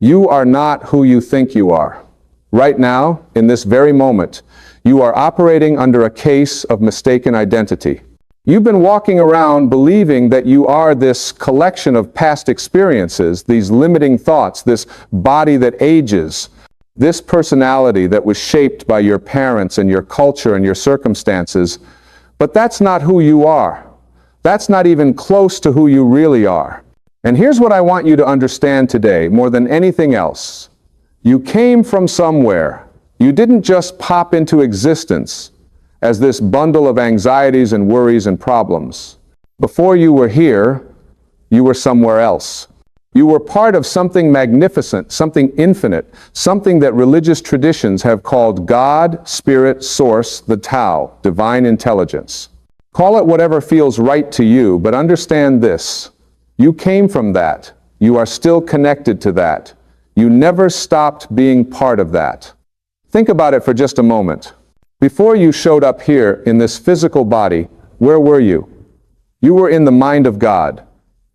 You are not who you think you are. Right now, in this very moment, you are operating under a case of mistaken identity. You've been walking around believing that you are this collection of past experiences, these limiting thoughts, this body that ages, this personality that was shaped by your parents and your culture and your circumstances. But that's not who you are. That's not even close to who you really are. And here's what I want you to understand today, more than anything else. You came from somewhere. You didn't just pop into existence as this bundle of anxieties and worries and problems. Before you were here, you were somewhere else. You were part of something magnificent, something infinite, something that religious traditions have called God, Spirit, Source, the Tao, divine intelligence. Call it whatever feels right to you, but understand this. You came from that. You are still connected to that. You never stopped being part of that. Think about it for just a moment. Before you showed up here in this physical body, where were you? You were in the mind of God.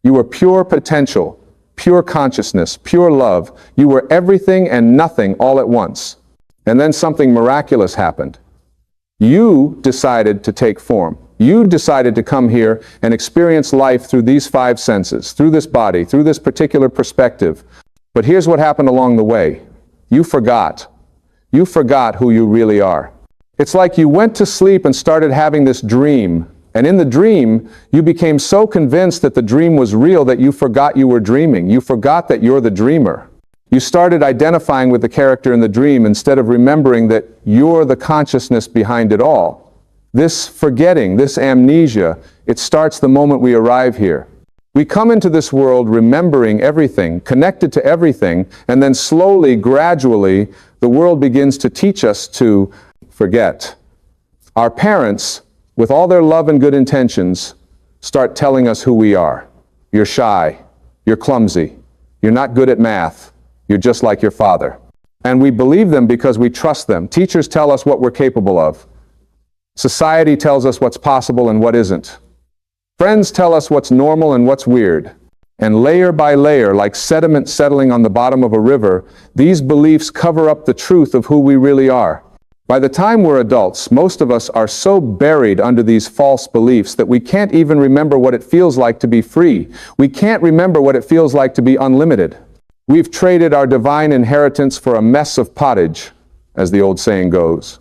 You were pure potential, pure consciousness, pure love. You were everything and nothing all at once. And then something miraculous happened. You decided to take form. You decided to come here and experience life through these five senses, through this body, through this particular perspective. But here's what happened along the way. You forgot. You forgot who you really are. It's like you went to sleep and started having this dream. And in the dream, you became so convinced that the dream was real that you forgot you were dreaming. You forgot that you're the dreamer. You started identifying with the character in the dream instead of remembering that you're the consciousness behind it all. This forgetting, this amnesia, it starts the moment we arrive here. We come into this world remembering everything, connected to everything, and then slowly, gradually, the world begins to teach us to forget. Our parents, with all their love and good intentions, start telling us who we are. You're shy. You're clumsy. You're not good at math. You're just like your father. And we believe them because we trust them. Teachers tell us what we're capable of. Society tells us what's possible and what isn't. Friends tell us what's normal and what's weird. And layer by layer, like sediment settling on the bottom of a river, these beliefs cover up the truth of who we really are. By the time we're adults, most of us are so buried under these false beliefs that we can't even remember what it feels like to be free. We can't remember what it feels like to be unlimited. We've traded our divine inheritance for a mess of pottage, as the old saying goes.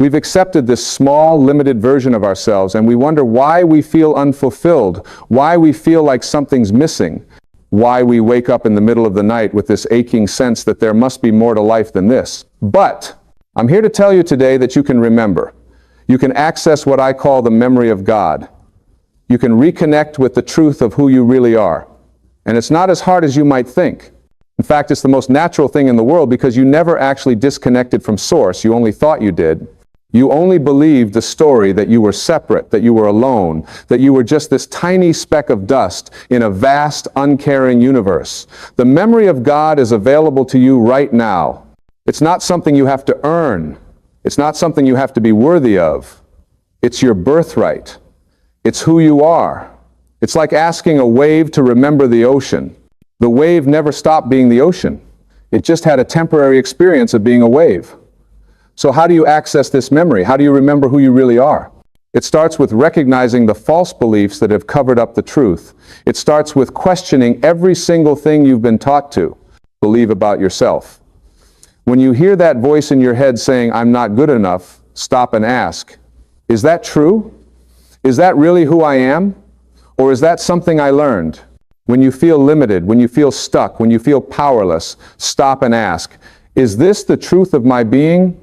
We've accepted this small, limited version of ourselves, and we wonder why we feel unfulfilled, why we feel like something's missing, why we wake up in the middle of the night with this aching sense that there must be more to life than this. But I'm here to tell you today that you can remember. You can access what I call the memory of God. You can reconnect with the truth of who you really are. And it's not as hard as you might think. In fact, it's the most natural thing in the world because you never actually disconnected from Source. You only thought you did. You only believed the story that you were separate, that you were alone, that you were just this tiny speck of dust in a vast, uncaring universe. The memory of God is available to you right now. It's not something you have to earn. It's not something you have to be worthy of. It's your birthright. It's who you are. It's like asking a wave to remember the ocean. The wave never stopped being the ocean. It just had a temporary experience of being a wave. So how do you access this memory? How do you remember who you really are? It starts with recognizing the false beliefs that have covered up the truth. It starts with questioning every single thing you've been taught to believe about yourself. When you hear that voice in your head saying, "I'm not good enough," stop and ask, is that true? Is that really who I am? Or is that something I learned? When you feel limited, when you feel stuck, when you feel powerless, stop and ask, is this the truth of my being?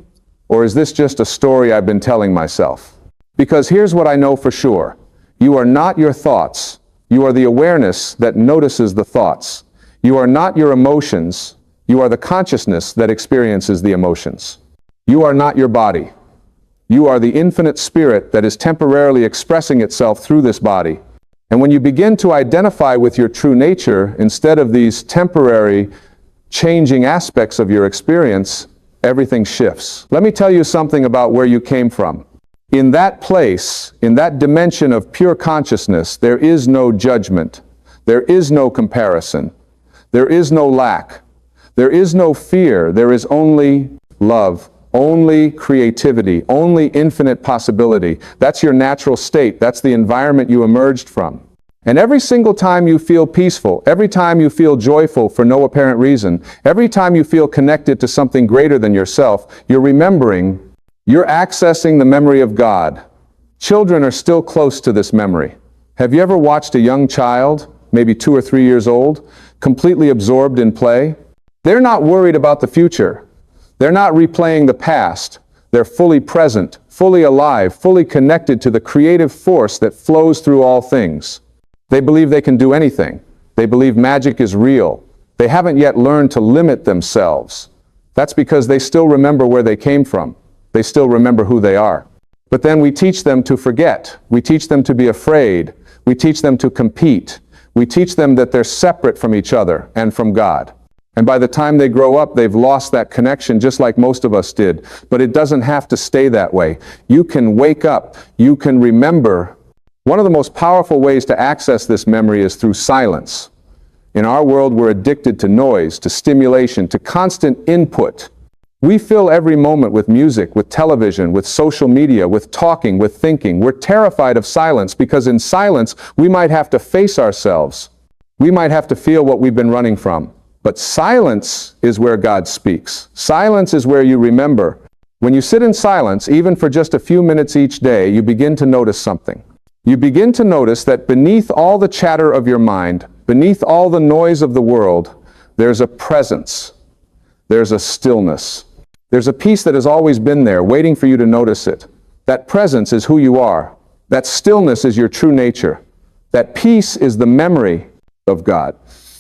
Or is this just a story I've been telling myself? Because here's what I know for sure. You are not your thoughts. You are the awareness that notices the thoughts. You are not your emotions. You are the consciousness that experiences the emotions. You are not your body. You are the infinite spirit that is temporarily expressing itself through this body. And when you begin to identify with your true nature, instead of these temporary, changing aspects of your experience, everything shifts. Let me tell you something about where you came from. In that place, in that dimension of pure consciousness, there is no judgment. There is no comparison. There is no lack. There is no fear. There is only love, only creativity, only infinite possibility. That's your natural state. That's the environment you emerged from. And every single time you feel peaceful, every time you feel joyful for no apparent reason, every time you feel connected to something greater than yourself, you're remembering, you're accessing the memory of God. Children are still close to this memory. Have you ever watched a young child, maybe 2 or 3 years old, completely absorbed in play? They're not worried about the future. They're not replaying the past. They're fully present, fully alive, fully connected to the creative force that flows through all things. They believe they can do anything. They believe magic is real. They haven't yet learned to limit themselves. That's because they still remember where they came from. They still remember who they are. But then we teach them to forget. We teach them to be afraid. We teach them to compete. We teach them that they're separate from each other and from God. And by the time they grow up, they've lost that connection just like most of us did. But it doesn't have to stay that way. You can wake up. You can remember. One of the most powerful ways to access this memory is through silence. In our world, we're addicted to noise, to stimulation, to constant input. We fill every moment with music, with television, with social media, with talking, with thinking. We're terrified of silence because in silence, we might have to face ourselves. We might have to feel what we've been running from. But silence is where God speaks. Silence is where you remember. When you sit in silence, even for just a few minutes each day, you begin to notice something. You begin to notice that beneath all the chatter of your mind, beneath all the noise of the world, there's a presence. There's a stillness. There's a peace that has always been there, waiting for you to notice it. That presence is who you are. That stillness is your true nature. That peace is the memory of God.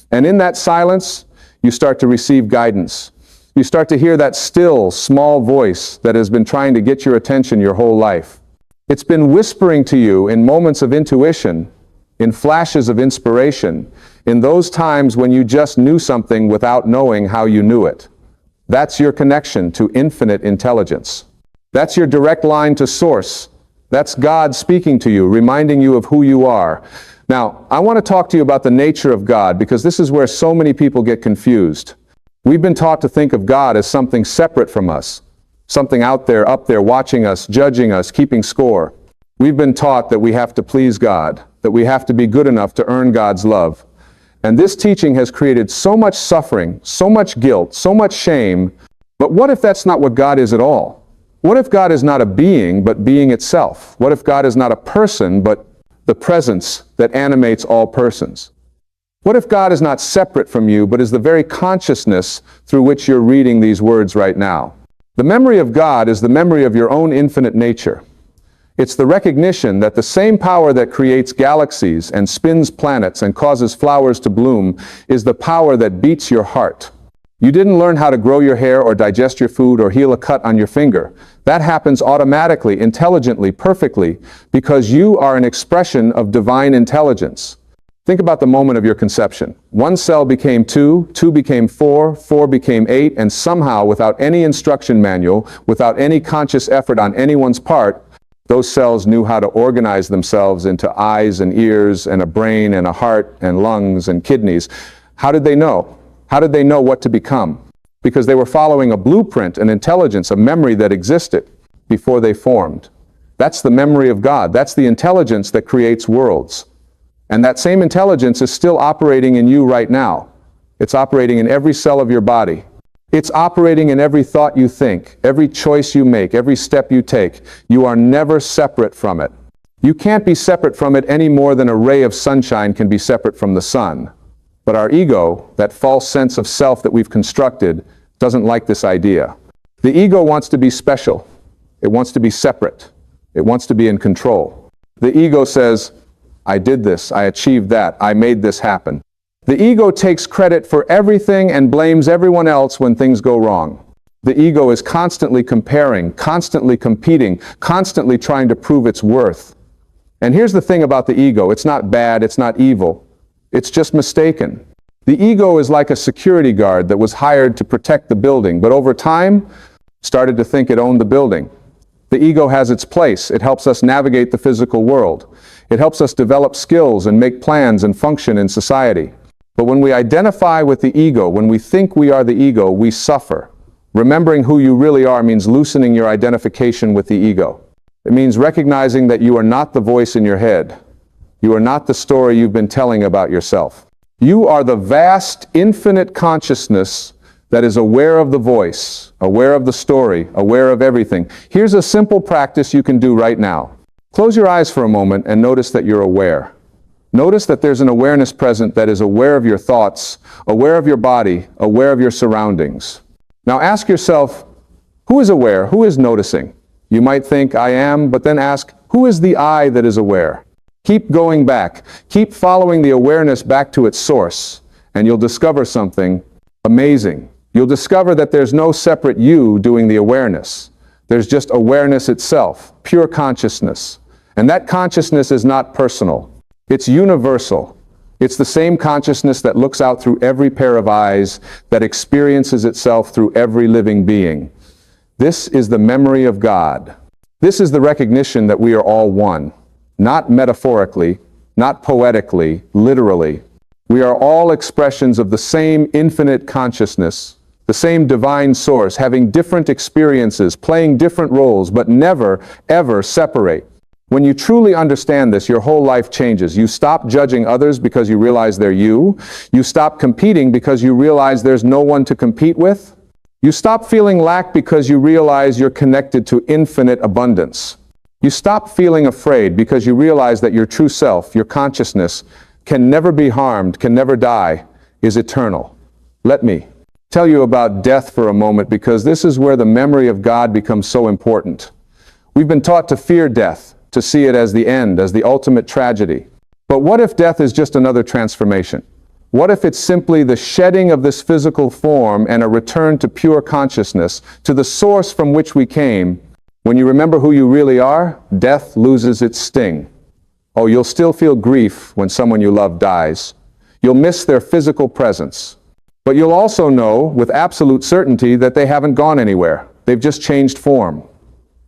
And in that silence, you start to receive guidance. You start to hear that still, small voice that has been trying to get your attention your whole life. It's been whispering to you in moments of intuition, in flashes of inspiration, in those times when you just knew something without knowing how you knew it. That's your connection to infinite intelligence. That's your direct line to source. That's God speaking to you, reminding you of who you are. Now, I want to talk to you about the nature of God because this is where so many people get confused. We've been taught to think of God as something separate from us. Something out there, up there, watching us, judging us, keeping score. We've been taught that we have to please God, that we have to be good enough to earn God's love. And this teaching has created so much suffering, so much guilt, so much shame. But what if that's not what God is at all? What if God is not a being, but being itself? What if God is not a person, but the presence that animates all persons? What if God is not separate from you, but is the very consciousness through which you're reading these words right now? The memory of God is the memory of your own infinite nature. It's the recognition that the same power that creates galaxies and spins planets and causes flowers to bloom is the power that beats your heart. You didn't learn how to grow your hair or digest your food or heal a cut on your finger. That happens automatically, intelligently, perfectly, because you are an expression of divine intelligence. Think about the moment of your conception. 1 cell became 2, 2 became 4, 4 became 8, and somehow, without any instruction manual, without any conscious effort on anyone's part, those cells knew how to organize themselves into eyes and ears and a brain and a heart and lungs and kidneys. How did they know? How did they know what to become? Because they were following a blueprint, an intelligence, a memory that existed before they formed. That's the memory of God. That's the intelligence that creates worlds. And that same intelligence is still operating in you right now. It's operating in every cell of your body. It's operating in every thought you think, every choice you make, every step you take. You are never separate from it. You can't be separate from it any more than a ray of sunshine can be separate from the sun. But our ego, that false sense of self that we've constructed, doesn't like this idea. The ego wants to be special. It wants to be separate. It wants to be in control. The ego says, I did this, I achieved that, I made this happen. The ego takes credit for everything and blames everyone else when things go wrong. The ego is constantly comparing, constantly competing, constantly trying to prove its worth. And here's the thing about the ego, it's not bad, it's not evil, it's just mistaken. The ego is like a security guard that was hired to protect the building, but over time, started to think it owned the building. The ego has its place. It helps us navigate the physical world. It helps us develop skills and make plans and function in society. But when we identify with the ego, when we think we are the ego, we suffer. Remembering who you really are means loosening your identification with the ego. It means recognizing that you are not the voice in your head. You are not the story you've been telling about yourself. You are the vast, infinite consciousness that is aware of the voice, aware of the story, aware of everything. Here's a simple practice you can do right now. Close your eyes for a moment and notice that you're aware. Notice that there's an awareness present that is aware of your thoughts, aware of your body, aware of your surroundings. Now ask yourself, who is aware? Who is noticing? You might think, I am, but then ask, who is the I that is aware? Keep going back. Keep following the awareness back to its source, and you'll discover something amazing. You'll discover that there's no separate you doing the awareness. There's just awareness itself, pure consciousness. And that consciousness is not personal. It's universal. It's the same consciousness that looks out through every pair of eyes, that experiences itself through every living being. This is the memory of God. This is the recognition that we are all one. Not metaphorically, not poetically, literally. We are all expressions of the same infinite consciousness, the same divine source, having different experiences, playing different roles, but never, ever separate. When you truly understand this, your whole life changes. You stop judging others because you realize they're you. You stop competing because you realize there's no one to compete with. You stop feeling lack because you realize you're connected to infinite abundance. You stop feeling afraid because you realize that your true self, your consciousness, can never be harmed, can never die, is eternal. Let me tell you about death for a moment, because this is where the memory of God becomes so important. We've been taught to fear death, to see it as the end, as the ultimate tragedy. But what if death is just another transformation? What if it's simply the shedding of this physical form and a return to pure consciousness, to the source from which we came? When you remember who you really are, death loses its sting. Oh, you'll still feel grief when someone you love dies. You'll miss their physical presence. But you'll also know with absolute certainty that they haven't gone anywhere. They've just changed form.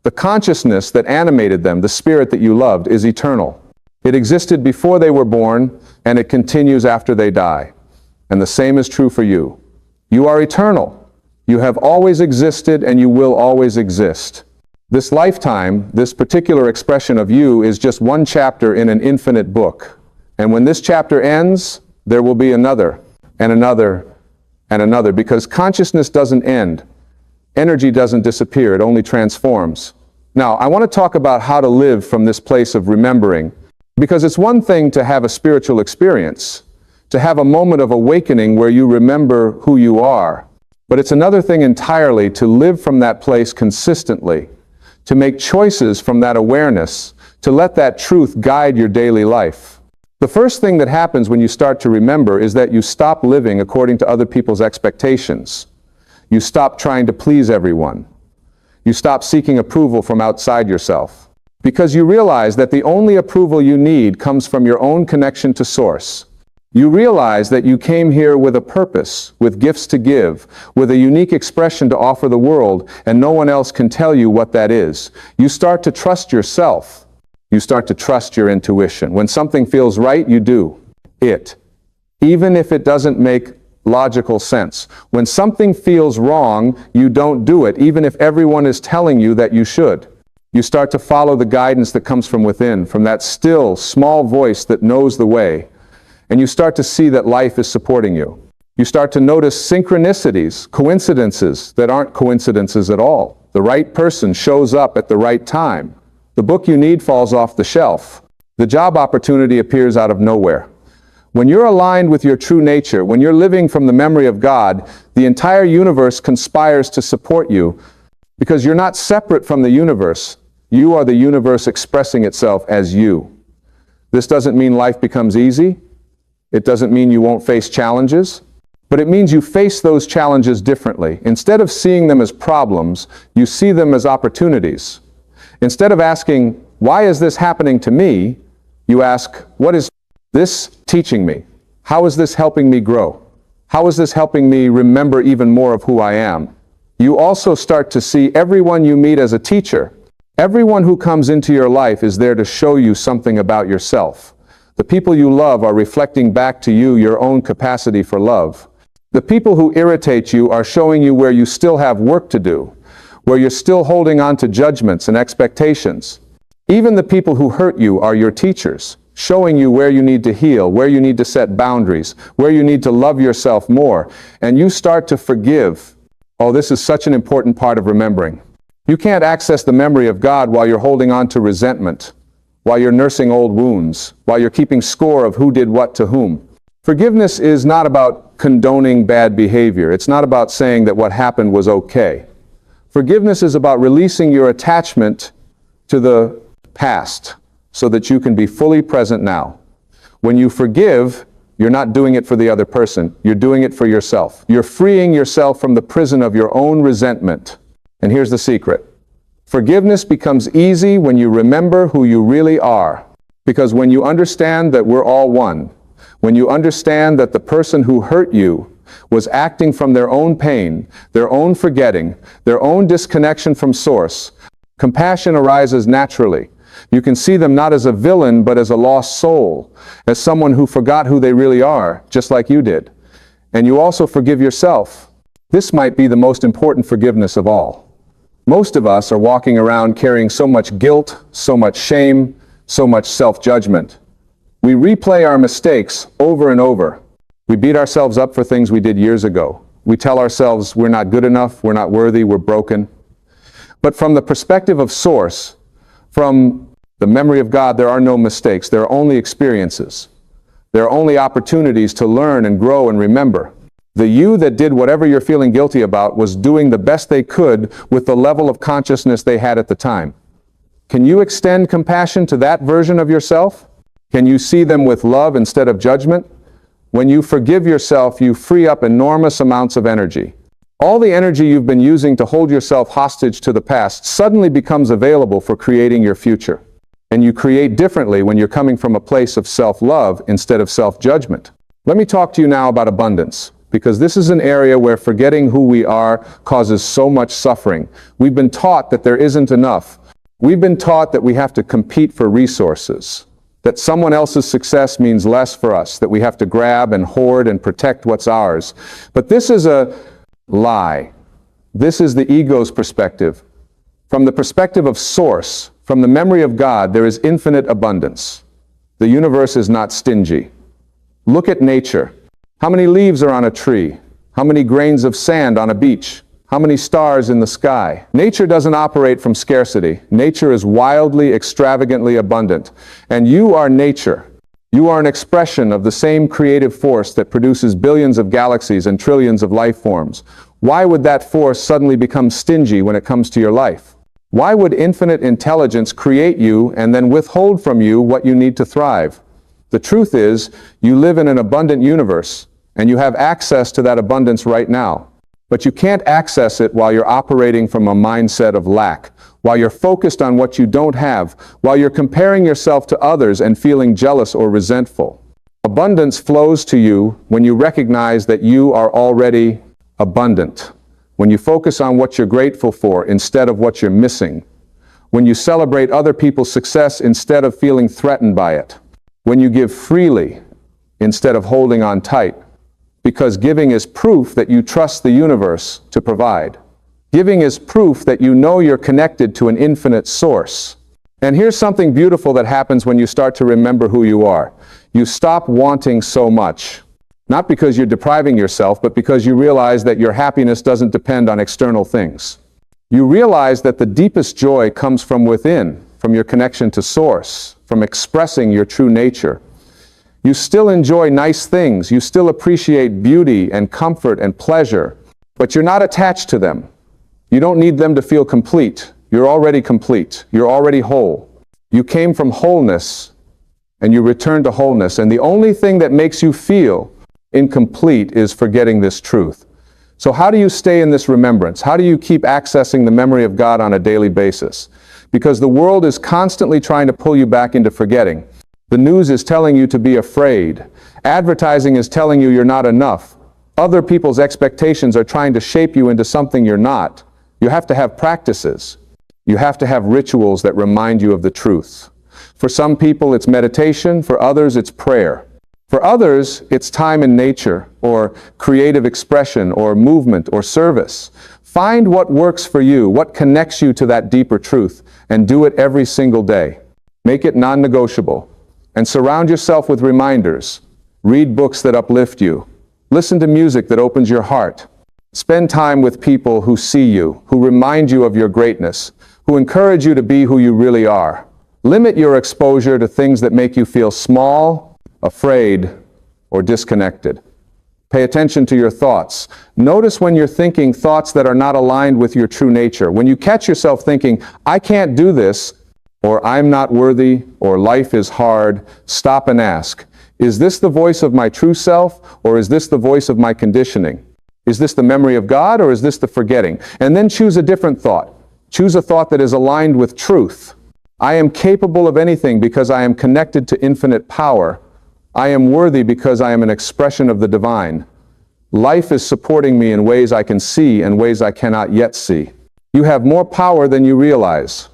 The consciousness that animated them, the spirit that you loved, is eternal. It existed before they were born, and it continues after they die. And the same is true for you. You are eternal. You have always existed, and you will always exist. This lifetime, this particular expression of you, is just one chapter in an infinite book. And when this chapter ends, there will be another, and another, and another, because consciousness doesn't end. Energy doesn't disappear, it only transforms. Now, I want to talk about how to live from this place of remembering, because it's one thing to have a spiritual experience, to have a moment of awakening where you remember who you are. But it's another thing entirely to live from that place consistently, to make choices from that awareness, to let that truth guide your daily life. The first thing that happens when you start to remember is that you stop living according to other people's expectations. You stop trying to please everyone. You stop seeking approval from outside yourself, because you realize that the only approval you need comes from your own connection to Source. You realize that you came here with a purpose, with gifts to give, with a unique expression to offer the world, and no one else can tell you what that is. You start to trust yourself. You start to trust your intuition. When something feels right, you do it, even if it doesn't make logical sense. When something feels wrong, you don't do it, even if everyone is telling you that you should. You start to follow the guidance that comes from within, from that still, small voice that knows the way. And you start to see that life is supporting you. You start to notice synchronicities, coincidences that aren't coincidences at all. The right person shows up at the right time. The book you need falls off the shelf. The job opportunity appears out of nowhere. When you're aligned with your true nature, when you're living from the memory of God, the entire universe conspires to support you, because you're not separate from the universe. You are the universe expressing itself as you. This doesn't mean life becomes easy. It doesn't mean you won't face challenges, but it means you face those challenges differently. Instead of seeing them as problems, you see them as opportunities. Instead of asking, why is this happening to me? You ask, what is this teaching me? How is this helping me grow? How is this helping me remember even more of who I am? You also start to see everyone you meet as a teacher. Everyone who comes into your life is there to show you something about yourself. The people you love are reflecting back to you your own capacity for love. The people who irritate you are showing you where you still have work to do, where you're still holding on to judgments and expectations. Even the people who hurt you are your teachers, showing you where you need to heal, where you need to set boundaries, where you need to love yourself more, and you start to forgive. Oh, this is such an important part of remembering. You can't access the memory of God while you're holding on to resentment, while you're nursing old wounds, while you're keeping score of who did what to whom. Forgiveness is not about condoning bad behavior. It's not about saying that what happened was okay. Forgiveness is about releasing your attachment to the past so that you can be fully present now. When you forgive, you're not doing it for the other person. You're doing it for yourself. You're freeing yourself from the prison of your own resentment. And here's the secret. Forgiveness becomes easy when you remember who you really are. Because when you understand that we're all one, when you understand that the person who hurt you was acting from their own pain, their own forgetting, their own disconnection from source, compassion arises naturally. You can see them not as a villain, but as a lost soul, as someone who forgot who they really are, just like you did. And you also forgive yourself. This might be the most important forgiveness of all. Most of us are walking around carrying so much guilt, so much shame, so much self-judgment. We replay our mistakes over and over. We beat ourselves up for things we did years ago. We tell ourselves we're not good enough, we're not worthy, we're broken. But from the perspective of Source, from the memory of God, there are no mistakes. There are only experiences. There are only opportunities to learn and grow and remember. The you that did whatever you're feeling guilty about was doing the best they could with the level of consciousness they had at the time. Can you extend compassion to that version of yourself? Can you see them with love instead of judgment? When you forgive yourself, you free up enormous amounts of energy. All the energy you've been using to hold yourself hostage to the past suddenly becomes available for creating your future. And you create differently when you're coming from a place of self-love instead of self-judgment. Let me talk to you now about abundance, because this is an area where forgetting who we are causes so much suffering. We've been taught that there isn't enough. We've been taught that we have to compete for resources, that someone else's success means less for us, that we have to grab and hoard and protect what's ours. But this is a lie. This is the ego's perspective. From the perspective of Source, from the memory of God, there is infinite abundance. The universe is not stingy. Look at nature. How many leaves are on a tree? How many grains of sand on a beach? How many stars in the sky? Nature doesn't operate from scarcity. Nature is wildly, extravagantly abundant. And you are nature. You are an expression of the same creative force that produces billions of galaxies and trillions of life forms. Why would that force suddenly become stingy when it comes to your life? Why would infinite intelligence create you and then withhold from you what you need to thrive? The truth is, you live in an abundant universe, and you have access to that abundance right now. But you can't access it while you're operating from a mindset of lack, while you're focused on what you don't have, while you're comparing yourself to others and feeling jealous or resentful. Abundance flows to you when you recognize that you are already abundant. When you focus on what you're grateful for instead of what you're missing. When you celebrate other people's success instead of feeling threatened by it. When you give freely instead of holding on tight. Because giving is proof that you trust the universe to provide. Giving is proof that you know you're connected to an infinite source. And here's something beautiful that happens when you start to remember who you are. You stop wanting so much. Not because you're depriving yourself, but because you realize that your happiness doesn't depend on external things. You realize that the deepest joy comes from within, from your connection to Source, from expressing your true nature. You still enjoy nice things, you still appreciate beauty and comfort and pleasure, but you're not attached to them. You don't need them to feel complete. You're already complete. You're already whole. You came from wholeness, and you return to wholeness, and the only thing that makes you feel incomplete is forgetting this truth. So how do you stay in this remembrance? How do you keep accessing the memory of God on a daily basis? Because the world is constantly trying to pull you back into forgetting. The news is telling you to be afraid. Advertising is telling you you're not enough. Other people's expectations are trying to shape you into something you're not. You have to have practices. You have to have rituals that remind you of the truth. For some people, it's meditation. For others, it's prayer. For others, it's time in nature, or creative expression, or movement, or service. Find what works for you, what connects you to that deeper truth, and do it every single day. Make it non-negotiable. And surround yourself with reminders. Read books that uplift you. Listen to music that opens your heart. Spend time with people who see you, who remind you of your greatness, who encourage you to be who you really are. Limit your exposure to things that make you feel small, afraid, or disconnected. Pay attention to your thoughts. Notice when you're thinking thoughts that are not aligned with your true nature. When you catch yourself thinking, I can't do this, or I'm not worthy, or life is hard, stop and ask, is this the voice of my true self, or is this the voice of my conditioning? Is this the memory of God, or is this the forgetting? And then choose a different thought. Choose a thought that is aligned with truth. I am capable of anything because I am connected to infinite power. I am worthy because I am an expression of the divine. Life is supporting me in ways I can see and ways I cannot yet see. You have more power than you realize.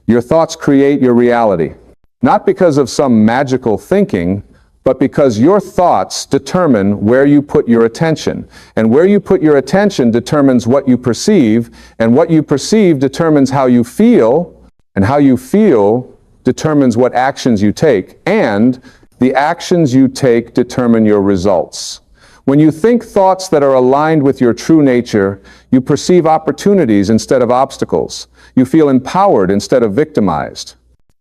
Your thoughts create your reality, not because of some magical thinking, but because your thoughts determine where you put your attention. And where you put your attention determines what you perceive, and what you perceive determines how you feel, and how you feel determines what actions you take, and the actions you take determine your results. When you think thoughts that are aligned with your true nature, you perceive opportunities instead of obstacles. You feel empowered instead of victimized.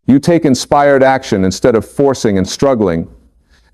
You take inspired action instead of forcing and struggling.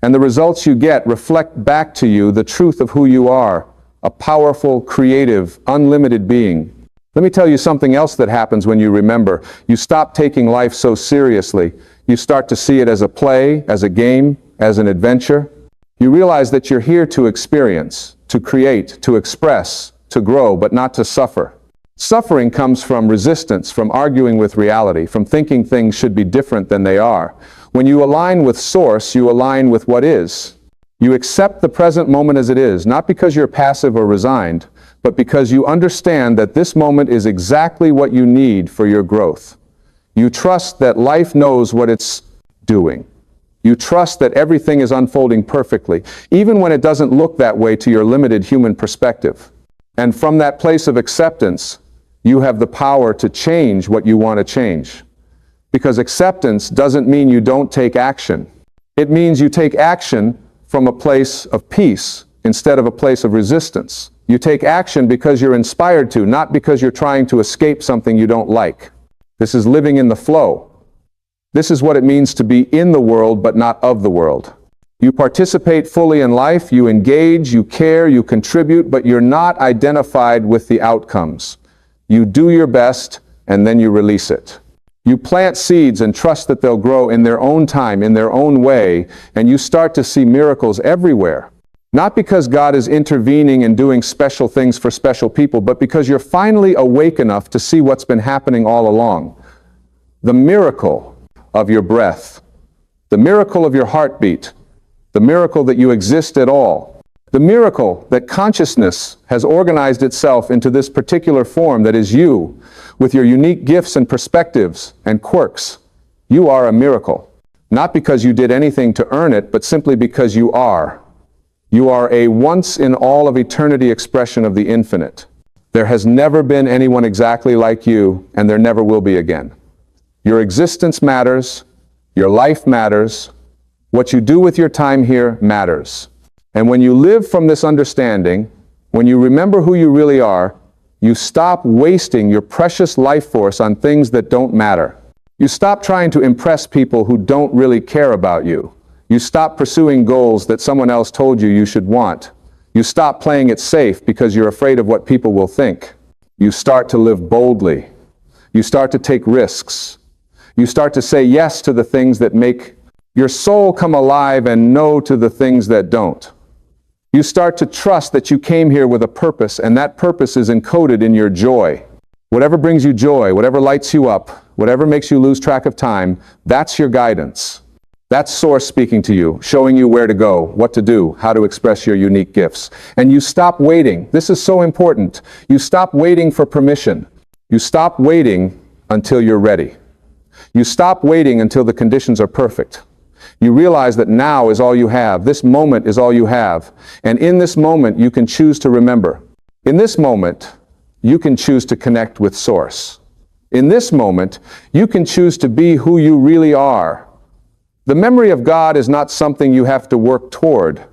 And the results you get reflect back to you the truth of who you are, a powerful, creative, unlimited being. Let me tell you something else that happens when you remember. You stop taking life so seriously. You start to see it as a play, as a game, as an adventure. You realize that you're here to experience, to create, to express, to grow, but not to suffer. Suffering comes from resistance, from arguing with reality, from thinking things should be different than they are. When you align with Source, you align with what is. You accept the present moment as it is, not because you're passive or resigned, but because you understand that this moment is exactly what you need for your growth. You trust that life knows what it's doing. You trust that everything is unfolding perfectly, even when it doesn't look that way to your limited human perspective. And from that place of acceptance, you have the power to change what you want to change. Because acceptance doesn't mean you don't take action. It means you take action from a place of peace instead of a place of resistance. You take action because you're inspired to, not because you're trying to escape something you don't like. This is living in the flow. This is what it means to be in the world but not of the world. You participate fully in life, you engage, you care, you contribute, but you're not identified with the outcomes. You do your best and then you release it. You plant seeds and trust that they'll grow in their own time, in their own way, and you start to see miracles everywhere. Not because God is intervening and doing special things for special people, but because you're finally awake enough to see what's been happening all along. The miracle of your breath, the miracle of your heartbeat, the miracle that you exist at all, the miracle that consciousness has organized itself into this particular form that is you, with your unique gifts and perspectives and quirks. You are a miracle, not because you did anything to earn it, but simply because you are. You are a once in all of eternity expression of the infinite. There has never been anyone exactly like you, and there never will be again. Your existence matters, your life matters, what you do with your time here matters. And when you live from this understanding, when you remember who you really are, you stop wasting your precious life force on things that don't matter. You stop trying to impress people who don't really care about you. You stop pursuing goals that someone else told you should want. You stop playing it safe because you're afraid of what people will think. You start to live boldly. You start to take risks. You start to say yes to the things that make your soul come alive and no to the things that don't. You start to trust that you came here with a purpose, and that purpose is encoded in your joy. Whatever brings you joy, whatever lights you up, whatever makes you lose track of time, that's your guidance. That's Source speaking to you, showing you where to go, what to do, how to express your unique gifts. And you stop waiting. This is so important. You stop waiting for permission. You stop waiting until you're ready. You stop waiting until the conditions are perfect. You realize that now is all you have. This moment is all you have. And in this moment, you can choose to remember. In this moment, you can choose to connect with Source. In this moment, you can choose to be who you really are. The memory of God is not something you have to work toward.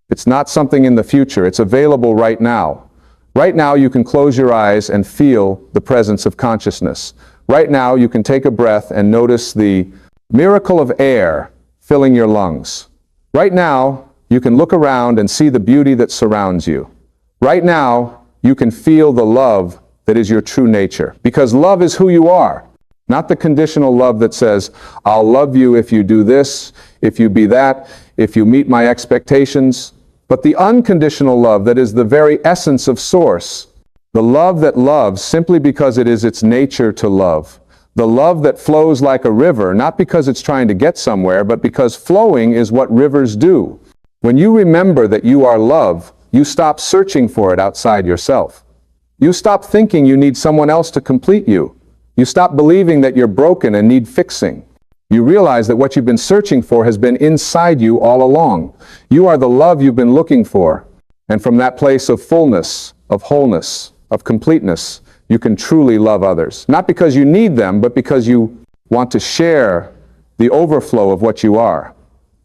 It's not something in the future. It's available right now. Right now, you can close your eyes and feel the presence of consciousness. Right now, you can take a breath and notice the miracle of air filling your lungs. Right now, you can look around and see the beauty that surrounds you. Right now, you can feel the love that is your true nature. Because love is who you are, not the conditional love that says, I'll love you if you do this, if you be that, if you meet my expectations, but the unconditional love that is the very essence of Source. The love that loves simply because it is its nature to love. The love that flows like a river, not because it's trying to get somewhere, but because flowing is what rivers do. When you remember that you are love, you stop searching for it outside yourself. You stop thinking you need someone else to complete you. You stop believing that you're broken and need fixing. You realize that what you've been searching for has been inside you all along. You are the love you've been looking for. And from that place of fullness, of wholeness, of completeness, you can truly love others. Not because you need them, but because you want to share the overflow of what you are.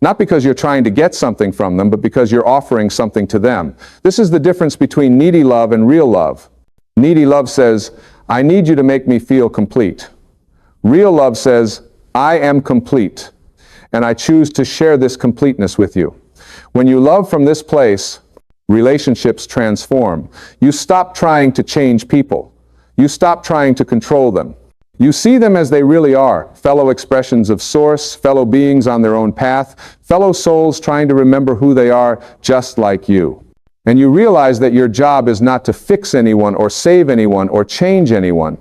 Not because you're trying to get something from them, but because you're offering something to them. This is the difference between needy love and real love. Needy love says, I need you to make me feel complete. Real love says, I am complete, and I choose to share this completeness with you. When you love from this place, relationships transform. You stop trying to change people. You stop trying to control them. You see them as they really are, fellow expressions of Source, fellow beings on their own path, fellow souls trying to remember who they are just like you. And you realize that your job is not to fix anyone or save anyone or change anyone.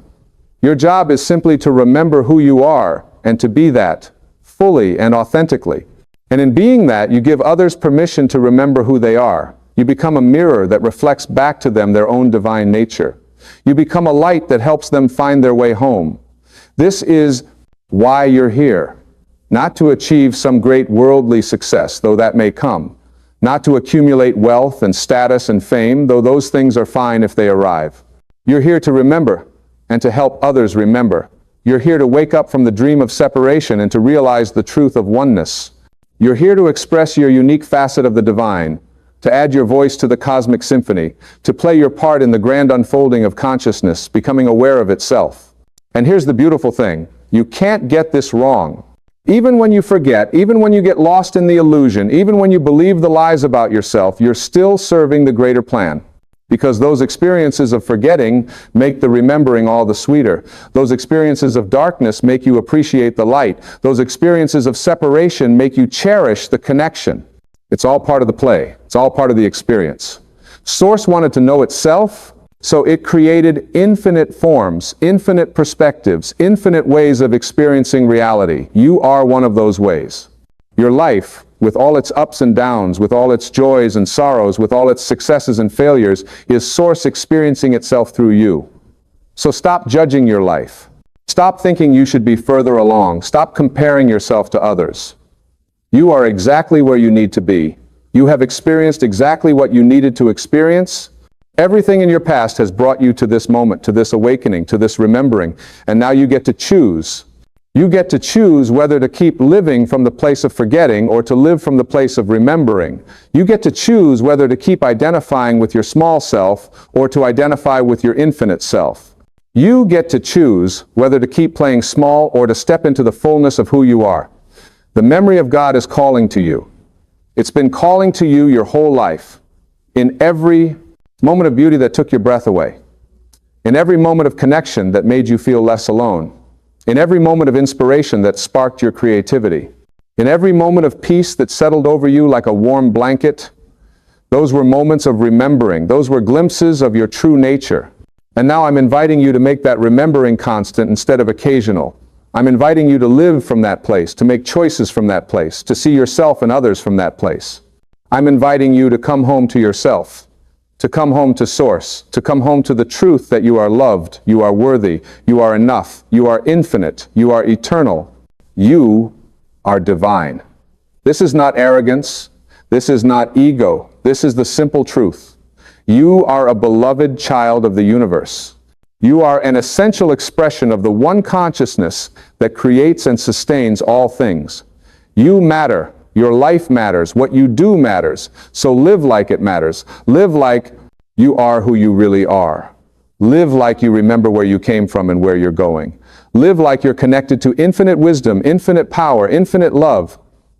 Your job is simply to remember who you are and to be that fully and authentically. And in being that, you give others permission to remember who they are. You become a mirror that reflects back to them their own divine nature. You become a light that helps them find their way home. This is why you're here. Not to achieve some great worldly success, though that may come. Not to accumulate wealth and status and fame, though those things are fine if they arrive. You're here to remember and to help others remember. You're here to wake up from the dream of separation and to realize the truth of oneness. You're here to express your unique facet of the divine, to add your voice to the cosmic symphony, to play your part in the grand unfolding of consciousness, becoming aware of itself. And here's the beautiful thing. You can't get this wrong. Even when you forget, even when you get lost in the illusion, even when you believe the lies about yourself, you're still serving the greater plan. Because those experiences of forgetting make the remembering all the sweeter. Those experiences of darkness make you appreciate the light. Those experiences of separation make you cherish the connection. It's all part of the play. It's all part of the experience. Source wanted to know itself, so it created infinite forms, infinite perspectives, infinite ways of experiencing reality. You are one of those ways. Your life, with all its ups and downs, with all its joys and sorrows, with all its successes and failures, is Source experiencing itself through you. So stop judging your life. Stop thinking you should be further along. Stop comparing yourself to others. You are exactly where you need to be. You have experienced exactly what you needed to experience. Everything in your past has brought you to this moment, to this awakening, to this remembering, and now you get to choose. You get to choose whether to keep living from the place of forgetting or to live from the place of remembering. You get to choose whether to keep identifying with your small self or to identify with your infinite self. You get to choose whether to keep playing small or to step into the fullness of who you are. The memory of God is calling to you. It's been calling to you your whole life. In every moment of beauty that took your breath away. In every moment of connection that made you feel less alone. In every moment of inspiration that sparked your creativity. In every moment of peace that settled over you like a warm blanket. Those were moments of remembering. Those were glimpses of your true nature. And now I'm inviting you to make that remembering constant instead of occasional. I'm inviting you to live from that place, to make choices from that place, to see yourself and others from that place. I'm inviting you to come home to yourself. to come home to source, to come home to the truth that you are loved, you are worthy, you are enough, you are infinite, you are eternal, you are divine. This is not arrogance, this is not ego, this is the simple truth. You are a beloved child of the universe. You are an essential expression of the one consciousness that creates and sustains all things. You matter. Your life matters. What you do matters. So live like it matters. Live like you are who you really are. Live like you remember where you came from and where you're going. Live like you're connected to infinite wisdom, infinite power, infinite love,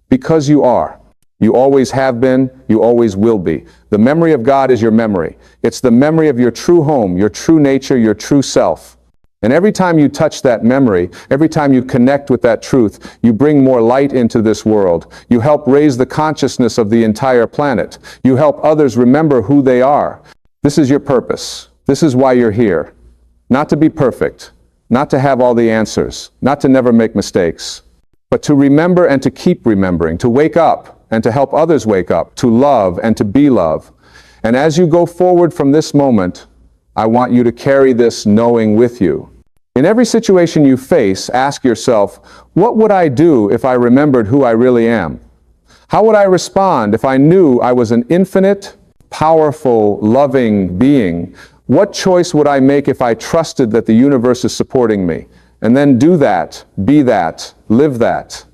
because you are. You always have been, you always will be. The memory of God is your memory. It's the memory of your true home, your true nature, your true self. And every time you touch that memory, every time you connect with that truth, you bring more light into this world. You help raise the consciousness of the entire planet. You help others remember who they are. This is your purpose. This is why you're here. Not to be perfect, not to have all the answers, not to never make mistakes, but to remember and to keep remembering, to wake up and to help others wake up, to love and to be love. And as you go forward from this moment, I want you to carry this knowing with you. In every situation you face, ask yourself, what would I do if I remembered who I really am? How would I respond if I knew I was an infinite, powerful, loving being? What choice would I make if I trusted that the universe is supporting me? And then do that, be that, live that.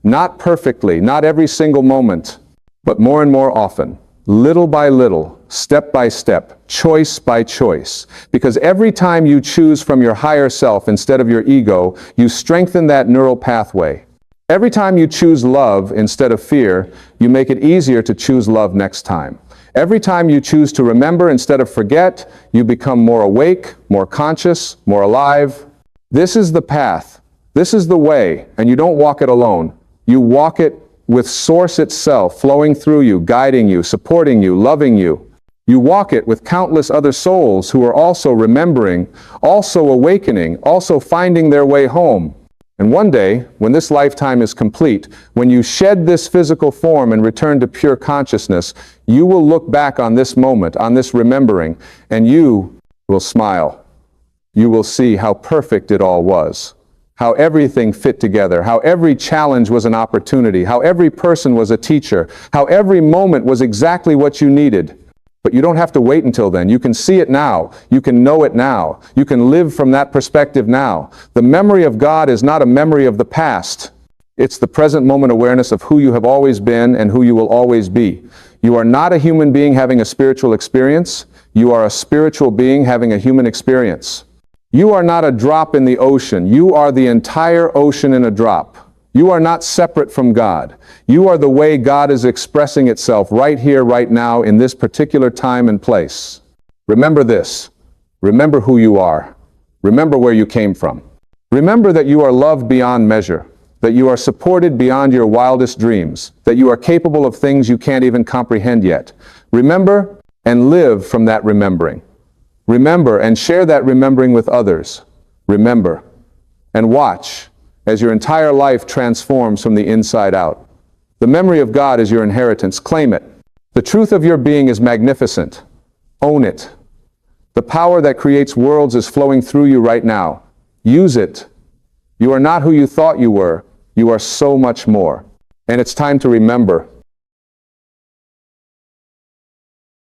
Not perfectly, not every single moment, but more and more often, little by little, step by step, choice by choice. Because every time you choose from your higher self instead of your ego, you strengthen that neural pathway. Every time you choose love instead of fear, you make it easier to choose love next time. Every time you choose to remember instead of forget, you become more awake, more conscious, more alive. This is the path. This is the way, and you don't walk it alone. You walk it with Source itself flowing through you, guiding you, supporting you, loving you. You walk it with countless other souls who are also remembering, also awakening, also finding their way home. And one day, when this lifetime is complete, when you shed this physical form and return to pure consciousness, you will look back on this moment, on this remembering, and you will smile. You will see how perfect it all was. How everything fit together, how every challenge was an opportunity, how every person was a teacher, how every moment was exactly what you needed. But you don't have to wait until then. You can see it now. You can know it now. You can live from that perspective now. The memory of God is not a memory of the past. It's the present moment awareness of who you have always been and who you will always be. You are not a human being having a spiritual experience. You are a spiritual being having a human experience. You are not a drop in the ocean. You are the entire ocean in a drop. You are not separate from God. You are the way God is expressing itself right here, right now, in this particular time and place. Remember this. Remember who you are. Remember where you came from. Remember that you are loved beyond measure, that you are supported beyond your wildest dreams, that you are capable of things you can't even comprehend yet. Remember and live from that remembering. Remember and share that remembering with others. Remember and watch as your entire life transforms from the inside out. The memory of God is your inheritance. Claim it. The truth of your being is magnificent. Own it. The power that creates worlds is flowing through you right now. Use it. You are not who you thought you were. You are so much more. And it's time to remember.